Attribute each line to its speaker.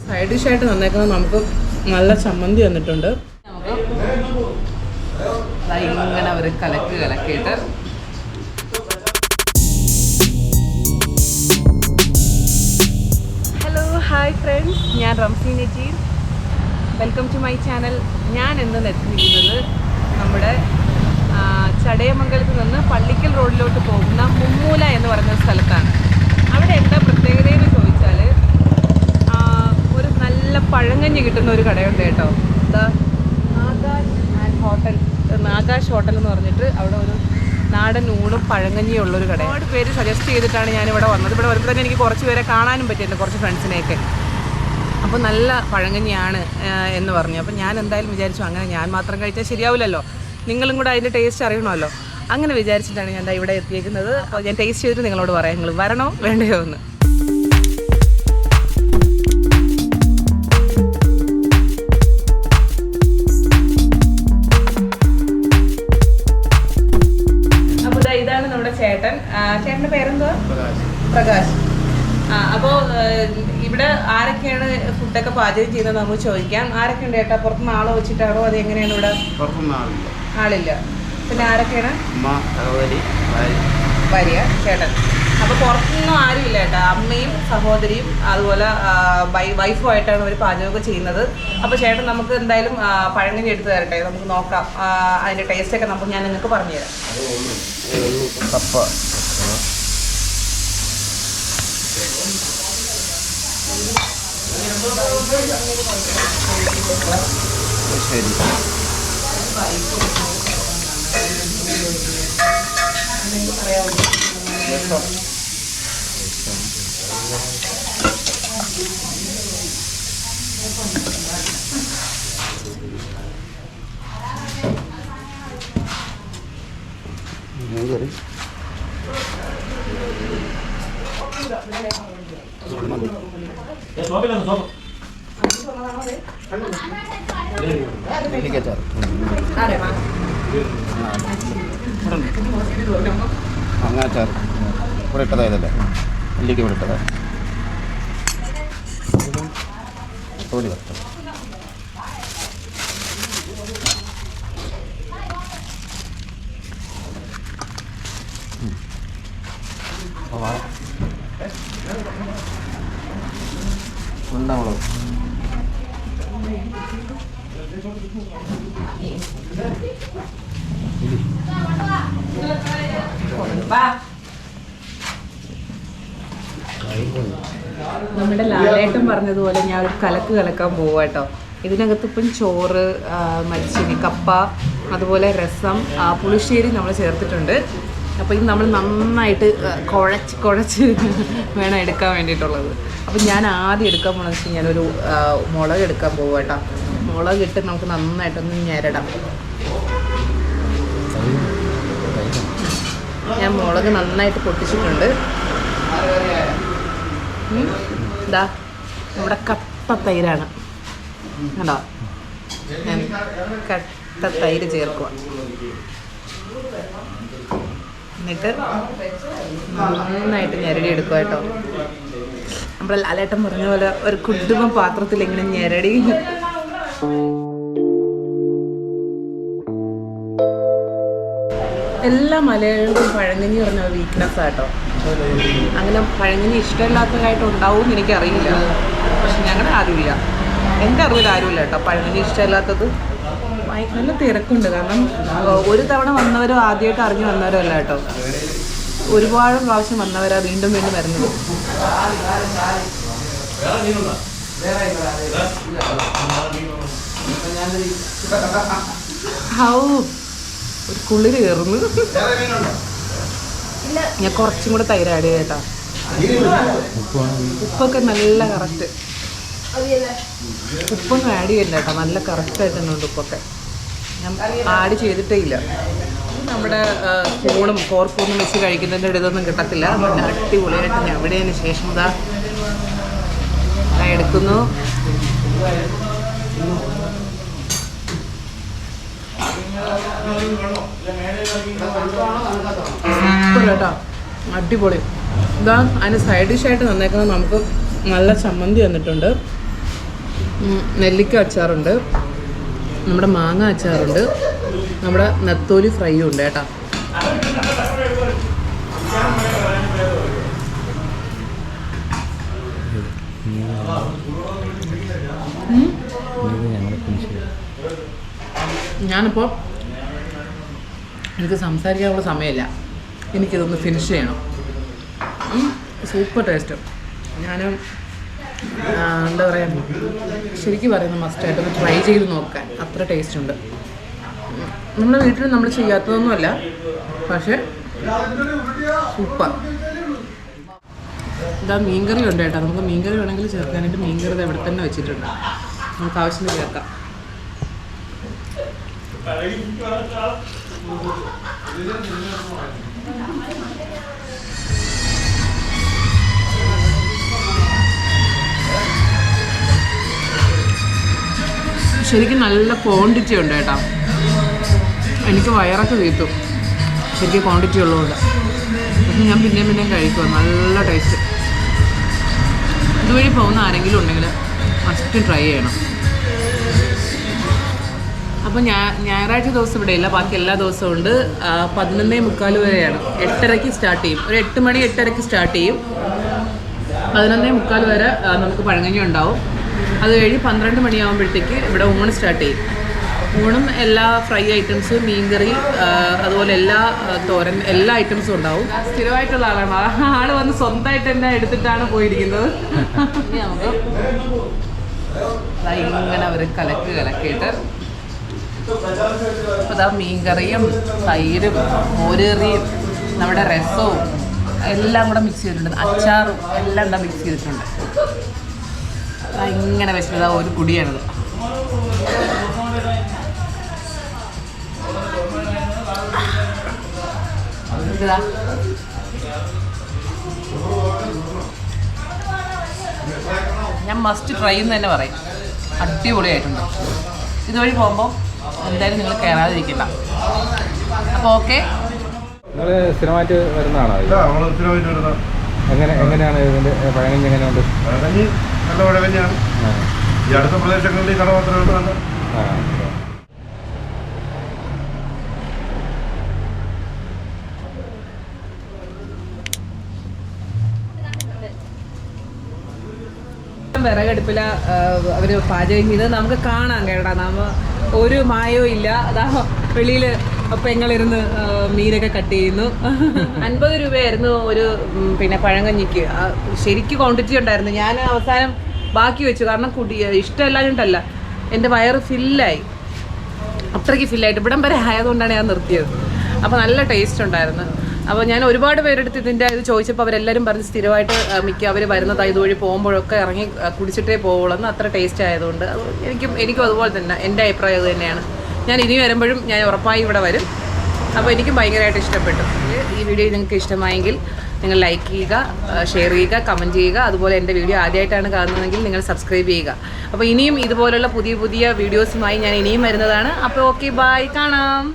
Speaker 1: Side ഡിഷായിട്ട് തന്നേക്കുന്നത് നമുക്ക് നല്ല ചമ്മന്തി വന്നിട്ടുണ്ട്. ഇങ്ങനെ അവർ കലക്കിയിട്ട് ഹലോ ഹായ് ഫ്രണ്ട്സ്, ഞാൻ Ramsi Najeer. Welcome to my channel. ഞാൻ ഇന്ന് എത്തിയിരിക്കുന്നത് നമ്മുടെ ചടയമംഗലത്ത് നിന്ന് പള്ളിക്കൽ റോഡിലോട്ട് പോകുന്ന മുമ്മൂല എന്ന് പറയുന്ന സ്ഥലത്താണ്. അവിടെ എന്താ പ്രത്യേകതയെന്ന് ചോദിച്ചാൽ ഒരു നല്ല പഴങ്കഞ്ഞി കിട്ടുന്ന ഒരു കടയുണ്ട് കേട്ടോ. നാഗാഷ് ഹോട്ടൽ എന്ന് പറഞ്ഞിട്ട് അവിടെ ഒരു നാടൻ ഊണും പഴങ്കഞ്ഞിയും ഉള്ളൊരു കട. ഒരുപാട് പേര് സജസ്റ്റ് ചെയ്തിട്ടാണ് ഞാനിവിടെ വന്നത്. ഇവിടെ വരുമ്പോൾ തന്നെ എനിക്ക് കുറച്ച് പേരെ കാണാനും പറ്റിയിട്ടുണ്ട്, കുറച്ച് ഫ്രണ്ട്സിനെയൊക്കെ. അപ്പോൾ നല്ല പഴങ്കഞ്ഞിയാണ് എന്ന് പറഞ്ഞു. അപ്പോൾ ഞാൻ എന്തായാലും വിചാരിച്ചു അങ്ങനെ ഞാൻ മാത്രം കഴിച്ചാൽ ശരിയാവില്ലല്ലോ, നിങ്ങളും കൂടെ അതിൻ്റെ ടേസ്റ്റ് അറിയണമല്ലോ. അങ്ങനെ വിചാരിച്ചിട്ടാണ് ഞാൻ ഇവിടെ എത്തിയേക്കുന്നത്. അപ്പോൾ ഞാൻ ടേസ്റ്റ് ചെയ്തിട്ട് നിങ്ങളോട് പറയാം, നിങ്ങൾ വരണോ വേണ്ടയോ എന്ന്. അപ്പോൾ ഇതാണ് നമ്മുടെ ചേട്ടൻ. ചേട്ടൻ്റെ പേരെന്തോ? പ്രകാശ്. അപ്പോൾ ഇവിടെ ആരൊക്കെയാണ് ഫുഡൊക്കെ പാചകം ചെയ്യുന്നത് നമുക്ക് ചോദിക്കാം. ആരൊക്കെയുണ്ട് ചേട്ടാ? പുറത്തുനിന്ന് ആളെ വെച്ചിട്ടാണോ അത് എങ്ങനെയാണ് ഇവിടെ? ആളില്ല. പിന്നെ ആരൊക്കെയാണ്? ഭാര്യ, ചേട്ടൻ. അപ്പോൾ പുറത്തുനിന്നും ആരുമില്ല ചേട്ടാ. അമ്മയും സഹോദരിയും അതുപോലെ വൈഫുമായിട്ടാണ് അവർ പാചകമൊക്കെ ചെയ്യുന്നത്. അപ്പോൾ ചേട്ടൻ നമുക്ക് എന്തായാലും പഴങ്കഞ്ഞി എടുത്ത് തരട്ടെ, നമുക്ക് നോക്കാം. അതിൻ്റെ ടേസ്റ്റൊക്കെ ഞാൻ നിങ്ങൾക്ക് പറഞ്ഞുതരാം. ശരി,
Speaker 2: അങ്ങാച്ചാർ ഇവിടെ ഇട്ടതായതല്ലേ, അല്ലിക്ക് ഇവിടെ ഇട്ടതാ. തോലി വറുത്ത ഉണ്ടാവണം.
Speaker 1: നമ്മുടെ ലാലേട്ടൻ പറഞ്ഞതുപോലെ ഞാൻ ഒരു കലക്കാൻ പോവുക കേട്ടോ. ഇതിനകത്ത് ഇപ്പം ചോറ്, മരിച്ചിനി, കപ്പ, അതുപോലെ രസം, പുളിശ്ശേരി നമ്മൾ ചേർത്തിട്ടുണ്ട്. അപ്പോൾ ഇത് നമ്മൾ നന്നായിട്ട് കുഴച്ച് വേണം എടുക്കാൻ വേണ്ടിയിട്ടുള്ളത്. അപ്പം ഞാൻ ആദ്യം എടുക്കാൻ പോകണമെന്ന് വെച്ച് കഴിഞ്ഞാൽ ഒരു മുളക് എടുക്കാൻ പോവുക കേട്ടോ. മുളക് ഇട്ട് നമുക്ക് നന്നായിട്ടൊന്ന് ഞെരടാം. ഞാൻ മുളക് നന്നായിട്ട് പൊട്ടിച്ചിട്ടുണ്ട്. ഇതാ നമ്മുടെ കട്ട തൈരാണ് കണ്ടോ. ഞാൻ കട്ട തൈര് ചേർക്കുക. എന്നിട്ട് നന്നായിട്ട് ഞെരടി എടുക്കുക കേട്ടോ. നമ്മുടെ ലാലേട്ടൻ പറഞ്ഞ പോലെ ഒരു കുടുംബ പാത്രത്തിൽ ഇങ്ങനെ ഞെരടി. എല്ലാ മലയാളികളും പഴങ്കഞ്ഞി പറഞ്ഞ വീക്ക്നെസ് ആട്ടോ. അങ്ങനെ പഴങ്കഞ്ഞി ഇഷ്ടമില്ലാത്തതായിട്ട് ഉണ്ടാവും എനിക്കറിയില്ല, പക്ഷെ ഞങ്ങളുടെ ആരുമില്ല, എൻ്റെ അറിവിൽ ആരുമില്ല കേട്ടോ പഴങ്കഞ്ഞി ഇഷ്ടമില്ലാത്തത്. നല്ല തിരക്കുണ്ട്, കാരണം ഒരു തവണ വന്നവരോ ആദ്യമായിട്ട് അറിഞ്ഞു വന്നവരോ അല്ല കേട്ടോ, ഒരുപാട് പ്രാവശ്യം വന്നവരാ വീണ്ടും വരുന്നത്. ഒരു കുളിര് കയറുന്നു. ഞാൻ കുറച്ചും കൂടെ തൈര് ആഡ് ചെയ്യട്ടോ. ഉപ്പൊക്കെ നല്ല കറക്റ്റ്, ഉപ്പൊന്നും ആഡ് ചെയ്യണ്ട കേട്ടോ, നല്ല കറക്റ്റായിട്ട് തന്നെ ഉണ്ട് ഉപ്പൊക്കെ. ഞാൻ ആഡ് ചെയ്തിട്ടേ ഇല്ല. നമ്മുടെ സ്പൂണും ഫോർക്കൊന്നും വെച്ച് കഴിക്കുന്നതിൻ്റെ ഇതൊന്നും കിട്ടത്തില്ല. പിന്നെ അടിപൊളിയായിട്ട് ഞാൻ എവിടെയതിന് ശേഷം ഇതാ എടുക്കുന്നു. സൂപ്പർ കേട്ടോ, അടിപൊളി. ഇതാ അതിന് സൈഡ് ഡിഷായിട്ട് തന്നേക്കുന്നത് നമുക്ക് നല്ല ചമ്മന്തി തന്നിട്ടുണ്ട്, നെല്ലിക്ക അച്ചാറുണ്ട്, നമ്മുടെ മാങ്ങ അച്ചാറുണ്ട്, നമ്മുടെ നെത്തോലി ഫ്രൈയും ഉണ്ട് കേട്ടോ. ഞാനിപ്പോൾ എനിക്ക് സംസാരിക്കാനുള്ള സമയമില്ല, എനിക്കിതൊന്ന് ഫിനിഷ് ചെയ്യണം. Super taste. ഞാൻ എന്താ പറയുക, ശരിക്കും പറയുന്നത് മസ്റ്റായിട്ടൊന്ന് ട്രൈ ചെയ്ത് നോക്കാൻ, അത്ര ടേസ്റ്റ് ഉണ്ട്. നമ്മുടെ വീട്ടിൽ നമ്മൾ ചെയ്യാത്തതൊന്നുമല്ല, പക്ഷേ സൂപ്പർ. ഇതാ മീൻകറി ഉണ്ട് കേട്ടോ. നമുക്ക് മീൻകറി വേണമെങ്കിൽ ചേർക്കാനായിട്ട് മീൻകറി ഇവിടെ തന്നെ വെച്ചിട്ടുണ്ട്, നമുക്ക് ആവശ്യത്തിന് ചേർക്കാം. ശരിക്കും നല്ല ക്വാണ്ടിറ്റി ഉണ്ട് കേട്ടോ. എനിക്ക് വയറൊക്കെ തീർത്തു ശരിക്കും ക്വാണ്ടിറ്റി ഉള്ളതുകൊണ്ട്. പക്ഷെ ഞാൻ പിന്നെയും കഴിക്കുക, നല്ല ടേസ്റ്റ്. ഇതുവഴി പോകുന്ന ആരെങ്കിലും ഉണ്ടെങ്കിൽ മസ്റ്റ് ട്രൈ ചെയ്യണം. അപ്പോൾ ഞായറാഴ്ച ദിവസം ഇവിടെ ഇല്ല, ബാക്കി എല്ലാ ദിവസവും ഉണ്ട്. 11:45 വരെയാണ്, 8:30 സ്റ്റാർട്ട് ചെയ്യും. ഒരു 8 മണി 8:30 സ്റ്റാർട്ട് ചെയ്യും. 11:45 വരെ നമുക്ക് പഴങ്കഞ്ഞി ഉണ്ടാവും. അത് കഴിഞ്ഞ് 12 മണിയാകുമ്പോഴത്തേക്ക് ഇവിടെ ഊണ് സ്റ്റാർട്ട് ചെയ്യും. ഊണും എല്ലാ ഫ്രൈ ഐറ്റംസ്, മീൻകറി, അതുപോലെ എല്ലാ തോരൻ, എല്ലാ ഐറ്റംസും ഉണ്ടാവും. സ്ഥിരമായിട്ടുള്ള ആളാണ്, ആള് വന്ന് സ്വന്തമായിട്ട് തന്നെ എടുത്തിട്ടാണ് പോയിരിക്കുന്നത്. ഇനി നമുക്ക് ഇങ്ങനെ ഒരു കലക്കിയിട്ട് അതാ മീൻകറിയും തൈരും മോരേറിയും നമ്മുടെ രസവും എല്ലാം കൂടെ മിക്സ് ചെയ്തിട്ടുണ്ട്, അച്ചാറും എല്ലാം കൂടെ മിക്സ് ചെയ്തിട്ടുണ്ട്. ഇങ്ങനെ വെച്ചിട്ട് ഒരു കുടിയാണിത്. ഞാൻ മസ്റ്റ് ട്രൈ എന്ന് തന്നെ പറയും, അടിപൊളിയായിട്ടുണ്ട്. ഇതുവഴി പോകുമ്പോൾ എന്തായാലും നിങ്ങൾ കയറാതിരിക്കില്ല. അപ്പോൾ ഓക്കെ.
Speaker 3: നിങ്ങൾ സ്ഥിരമായിട്ട് വരുന്നതാണോ? എങ്ങനെയാണ് ഇതിൻ്റെ പഴങ്കഞ്ഞി? എങ്ങനെയുണ്ട്?
Speaker 2: പഴങ്കഞ്ഞി നല്ല പഴങ്കഞ്ഞിയാണ്. ഈ അടുത്ത പ്രദേശങ്ങളിൽ ഈ കട മാത്രമേ ഉള്ളൂ.
Speaker 1: വിറകടുപ്പില അവർ പാചകം ചെയ്ത് നമുക്ക് കാണാം കേട്ടാ. ഒരു മായവും ഇല്ല. അതാ വെളിയിൽ പെങ്ങളിരുന്ന് മീനൊക്കെ കട്ട് ചെയ്യുന്നു. 50 രൂപയായിരുന്നു ഒരു പിന്നെ പഴങ്കഞ്ഞിക്ക്. ശരിക്കും ക്വാണ്ടിറ്റി ഉണ്ടായിരുന്നു. ഞാൻ അവസാനം ബാക്കി വെച്ചു, കാരണം ഇഷ്ടമല്ലാഞ്ഞിട്ടല്ല, എൻ്റെ വയറ് ഫില്ലായി, അത്രയ്ക്ക് ഫില്ലായിട്ട് ഇവിടം വരെ ആയതുകൊണ്ടാണ് ഞാൻ നിർത്തിയത്. അപ്പോൾ നല്ല ടേസ്റ്റ് ഉണ്ടായിരുന്നു. അപ്പോൾ ഞാൻ ഒരുപാട് പേരെടുത്ത് ഇതിൻ്റെ ഇത് ചോദിച്ചപ്പോൾ അവരെല്ലാവരും പറഞ്ഞ് സ്ഥിരമായിട്ട് അവർ വരുന്നതായി ഇതുവഴി പോകുമ്പോഴൊക്കെ ഇറങ്ങി കുടിച്ചിട്ടേ പോകുള്ളൂ. അത്ര ടേസ്റ്റ് ആയതുകൊണ്ട് എനിക്കും അതുപോലെ തന്നെ എൻ്റെ അഭിപ്രായം അത് തന്നെയാണ്. ഞാൻ ഇനി വരുമ്പോഴും ഞാൻ ഉറപ്പായി ഇവിടെ വരും. അപ്പോൾ എനിക്കും ഭയങ്കരമായിട്ട് ഇഷ്ടപ്പെട്ടു. ഈ വീഡിയോ നിങ്ങൾക്ക് ഇഷ്ടമായെങ്കിൽ നിങ്ങൾ ലൈക്ക് ചെയ്യുക, ഷെയർ ചെയ്യുക, കമൻറ്റ് ചെയ്യുക. അതുപോലെ എൻ്റെ വീഡിയോ ആദ്യമായിട്ടാണ് കാണുന്നതെങ്കിൽ നിങ്ങൾ സബ്സ്ക്രൈബ് ചെയ്യുക. അപ്പോൾ ഇനിയും ഇതുപോലുള്ള പുതിയ പുതിയ വീഡിയോസുമായി ഞാൻ ഇനിയും വരുന്നതാണ്. അപ്പോൾ ഓക്കെ, ബൈ, കാണാം.